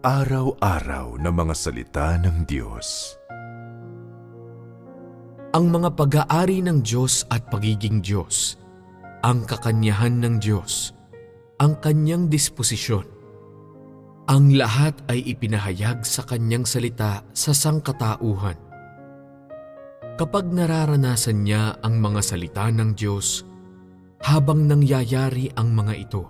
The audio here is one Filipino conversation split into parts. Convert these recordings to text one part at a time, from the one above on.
Pang-araw-araw na mga salita ng Diyos. Ang mga pag-aari ng Diyos at pagiging Diyos, ang kakanyahan ng Diyos, ang kanyang disposisyon. Ang lahat ay ipinahayag sa kanyang salita sa sangkatauhan. Kapag nararanasan niya ang mga salita ng Diyos, habang nangyayari ang mga ito,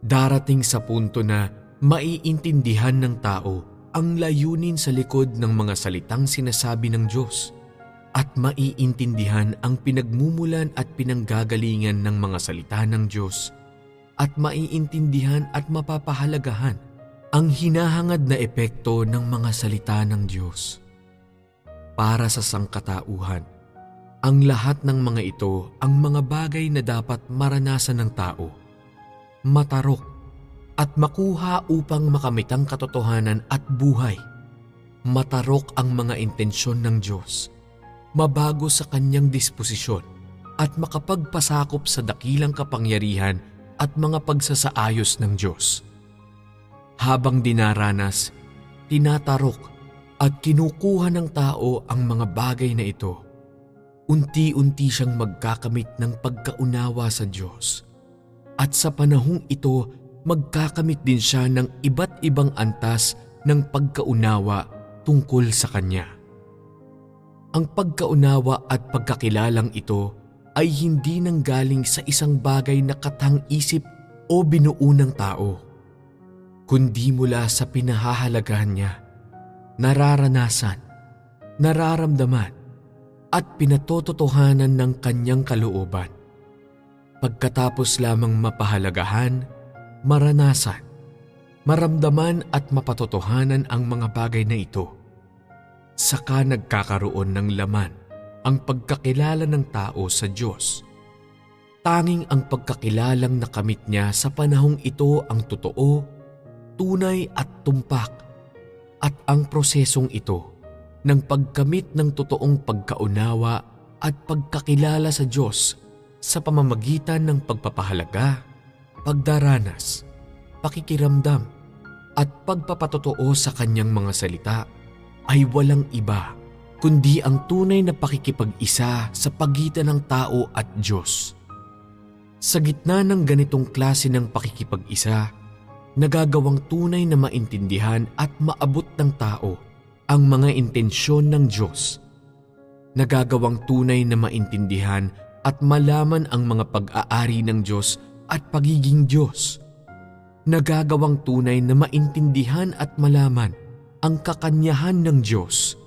darating sa punto na maiintindihan ng tao ang layunin sa likod ng mga salitang sinasabi ng Diyos at maiintindihan ang pinagmumulan at pinanggagalingan ng mga salita ng Diyos at maiintindihan at mapapahalagahan ang hinahangad na epekto ng mga salita ng Diyos. Para sa sangkatauhan, ang lahat ng mga ito ang mga bagay na dapat maranasan ng tao, matarok, at makuha upang makamit ang katotohanan at buhay. Matarok ang mga intensyon ng Diyos, mabago sa kanyang disposisyon at makapagpasakop sa dakilang kapangyarihan at mga pagsasaayos ng Diyos. Habang dinaranas, tinatarok at kinukuha ng tao ang mga bagay na ito, unti-unti siyang magkakamit ng pagkaunawa sa Diyos. At sa panahong ito, magkakamit din siya ng iba't ibang antas ng pagkaunawa tungkol sa Kanya. Ang pagkaunawa at pagkakilalang ito ay hindi nanggaling sa isang bagay na katang-isip o binuo ng tao, kundi mula sa pinahahalagahan niya, nararanasan, nararamdaman, at pinatototohanan ng Kanyang kalooban. Pagkatapos lamang mapahalagahan, maranasan, maramdaman at mapatotohanan ang mga bagay na ito, saka nagkakaroon ng laman ang pagkakilala ng tao sa Diyos. Tanging ang pagkakilalang nakamit niya sa panahong ito ang totoo, tunay at tumpak, at ang prosesong ito ng pagkamit ng totoong pagkaunawa at pagkakilala sa Diyos sa pamamagitan ng pagpapahalaga, pagdaranas, pakikiramdam at pagpapatotoo sa kanyang mga salita ay walang iba kundi ang tunay na pakikipag-isa sa pagitan ng tao at Diyos. Sa gitna ng ganitong klase ng pakikipag-isa, nagagawang tunay na maintindihan at maabot ng tao ang mga intensyon ng Diyos. Nagagawang tunay na maintindihan at malaman ang mga pag-aari ng Diyos at pagiging Diyos. Nagagawang tunay na maintindihan at malaman ang kakanyahan ng Diyos.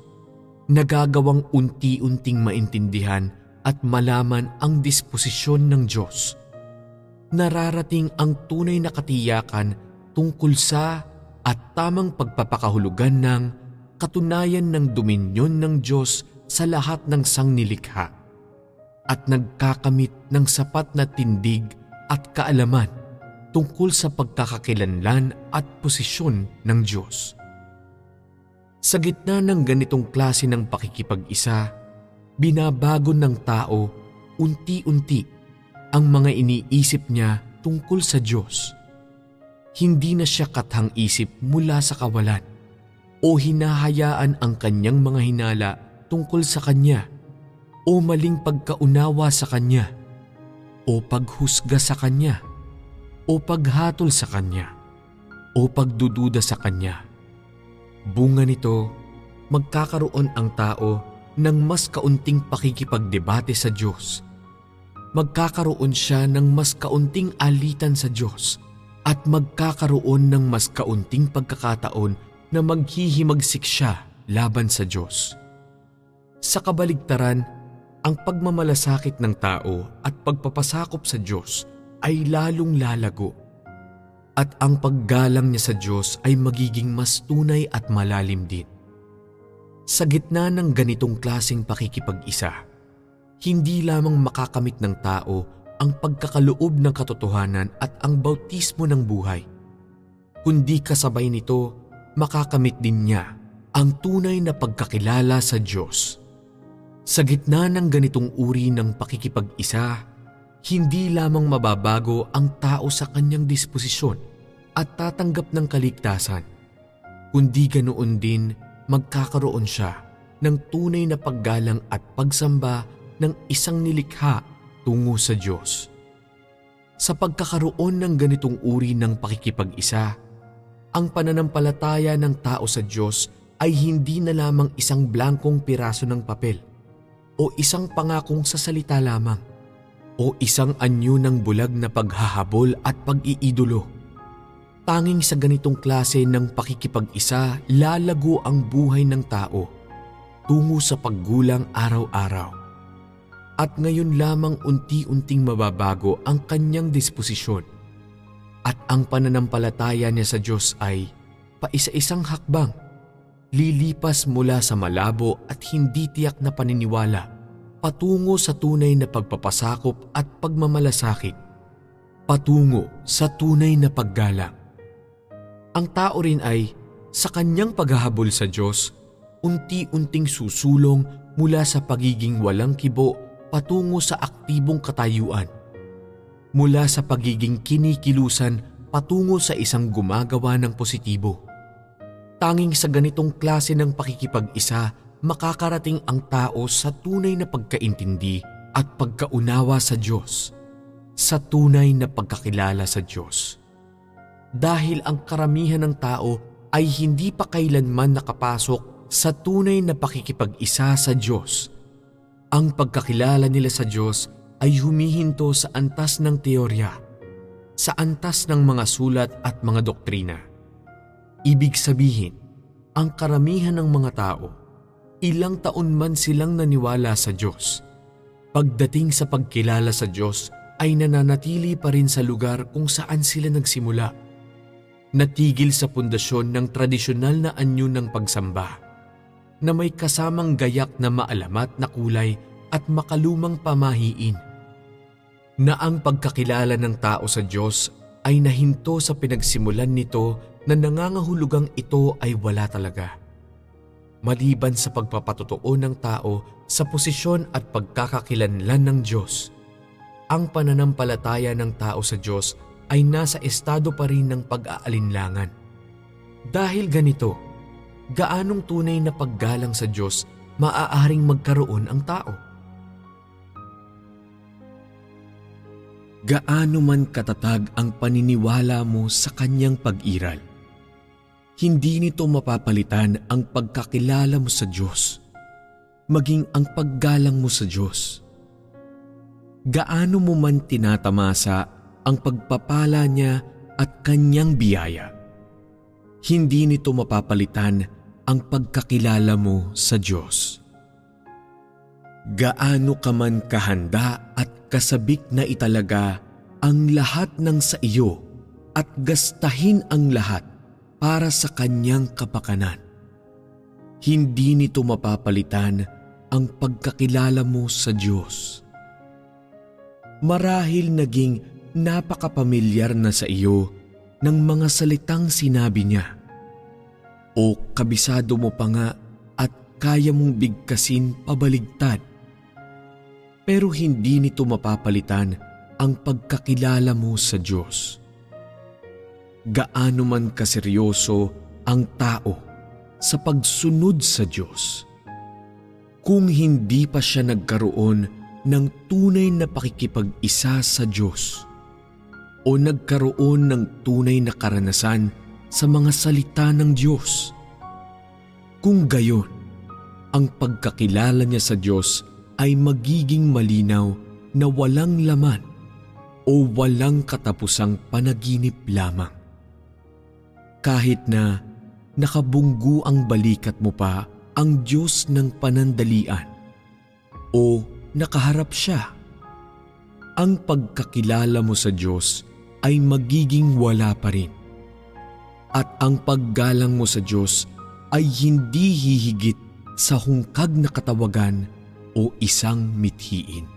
Nagagawang unti-unting maintindihan at malaman ang disposisyon ng Diyos. Nararating ang tunay na katiyakan tungkol sa at tamang pagpapakahulugan ng katunayan ng dominyon ng Diyos sa lahat ng sangnilikha at nagkakamit ng sapat na tindig at kaalaman tungkol sa pagkakakilanlan at posisyon ng Diyos. Sa gitna ng ganitong klase ng pakikipag-isa, binabago ng tao unti-unti ang mga iniisip niya tungkol sa Diyos. Hindi na siya kathang-isip mula sa kawalan o hinahayaan ang kanyang mga hinala tungkol sa Kanya o maling pagkaunawa sa Kanya o paghusga sa Kanya o paghatol sa Kanya o pagdududa sa Kanya. Bunga nito, magkakaroon ang tao ng mas kaunting pakikipagdebate sa Diyos. Magkakaroon siya ng mas kaunting alitan sa Diyos at magkakaroon ng mas kaunting pagkakataon na maghihimagsik siya laban sa Diyos. Sa kabaligtaran, ang pagmamalasakit ng tao at pagpapasakop sa Diyos ay lalong lalago at ang paggalang niya sa Diyos ay magiging mas tunay at malalim din. Sa gitna ng ganitong klaseng pakikipag-isa, hindi lamang makakamit ng tao ang pagkakaloob ng katotohanan at ang bautismo ng buhay, kundi kasabay nito makakamit din niya ang tunay na pagkakilala sa Diyos. Sa gitna ng ganitong uri ng pakikipag-isa, hindi lamang mababago ang tao sa kanyang disposisyon, at tatanggap ng kaligtasan, kundi ganoon din magkakaroon siya ng tunay na paggalang at pagsamba ng isang nilikha tungo sa Diyos. Sa pagkakaroon ng ganitong uri ng pakikipag-isa, ang pananampalataya ng tao sa Diyos ay hindi na lamang isang blankong piraso ng papel o isang pangakong sa salita lamang o isang anyo ng bulag na paghahabol at pag-iidolo. Tanging sa ganitong klase ng pakikipag-isa lalago ang buhay ng tao tungo sa paggulang araw-araw. At ngayon lamang unti-unting mababago ang kanyang disposisyon at ang pananampalataya niya sa Diyos ay paisa-isang hakbang, lilipas mula sa malabo at hindi tiyak na paniniwala patungo sa tunay na pagpapasakop at pagmamalasakit, patungo sa tunay na paggalang. Ang tao rin ay, sa kanyang paghahabol sa Diyos, unti-unting susulong mula sa pagiging walang kibo patungo sa aktibong katayuan, mula sa pagiging kinikilusan patungo sa isang gumagawa ng positibo. Tanging sa ganitong klase ng pakikipag-isa, makakarating ang tao sa tunay na pagkaintindi at pagkaunawa sa Diyos, sa tunay na pagkakilala sa Diyos. Dahil ang karamihan ng tao ay hindi pa kailanman nakapasok sa tunay na pakikipag-isa sa Diyos. Ang pagkakilala nila sa Diyos ay humihinto sa antas ng teorya, sa antas ng mga sulat at mga doktrina. Ibig sabihin, ang karamihan ng mga tao, ilang taon man silang naniwala sa Diyos, pagdating sa pagkilala sa Diyos ay nananatili pa rin sa lugar kung saan sila nagsimula. Natigil sa pundasyon ng tradisyonal na anyo ng pagsamba, na may kasamang gayak na maalamat na kulay at makalumang pamahiin, na ang pagkakilala ng tao sa Diyos ay nahinto sa pinagsimulan nito na nangangahulugang ito ay wala talaga. Maliban sa pagpapatotoo ng tao sa posisyon at pagkakakilanlan ng Diyos, ang pananampalataya ng tao sa Diyos ay nasa estado pa rin ng pag-aalinlangan. Dahil ganito, gaanong tunay na paggalang sa Diyos maaaring magkaroon ang tao? Gaano man katatag ang paniniwala mo sa kanyang pag-iral, hindi nito mapapalitan ang pagkakilala mo sa Diyos, maging ang paggalang mo sa Diyos. Gaano mo man tinatamasa ang pagpapala niya at kanyang biyaya, hindi nito mapapalitan ang pagkakilala mo sa Diyos. Gaano ka man kahanda at kasabik na italaga ang lahat ng sa iyo at gastahin ang lahat para sa kanyang kapakanan, hindi nito mapapalitan ang pagkakilala mo sa Diyos. Marahil naging napakapamilyar na sa iyo ng mga salitang sinabi niya, o kabisado mo pa nga at kaya mong bigkasin pabaligtad, pero hindi nito mapapalitan ang pagkakilala mo sa Diyos. Gaano man kaseryoso ang tao sa pagsunod sa Diyos, kung hindi pa siya nagkaroon ng tunay na pakikipag-isa sa Diyos o nagkaroon ng tunay na karanasan sa mga salita ng Diyos, kung gayon, ang pagkakilala niya sa Diyos ay magiging malinaw na walang laman o walang katapusang panaginip lamang. Kahit na nakabunggu ang balikat mo pa ang Diyos ng panandalian o nakaharap siya, ang pagkakilala mo sa Diyos ay magiging wala pa rin. At ang paggalang mo sa Diyos ay hindi hihigit sa hungkag na katawagan o isang mithiin.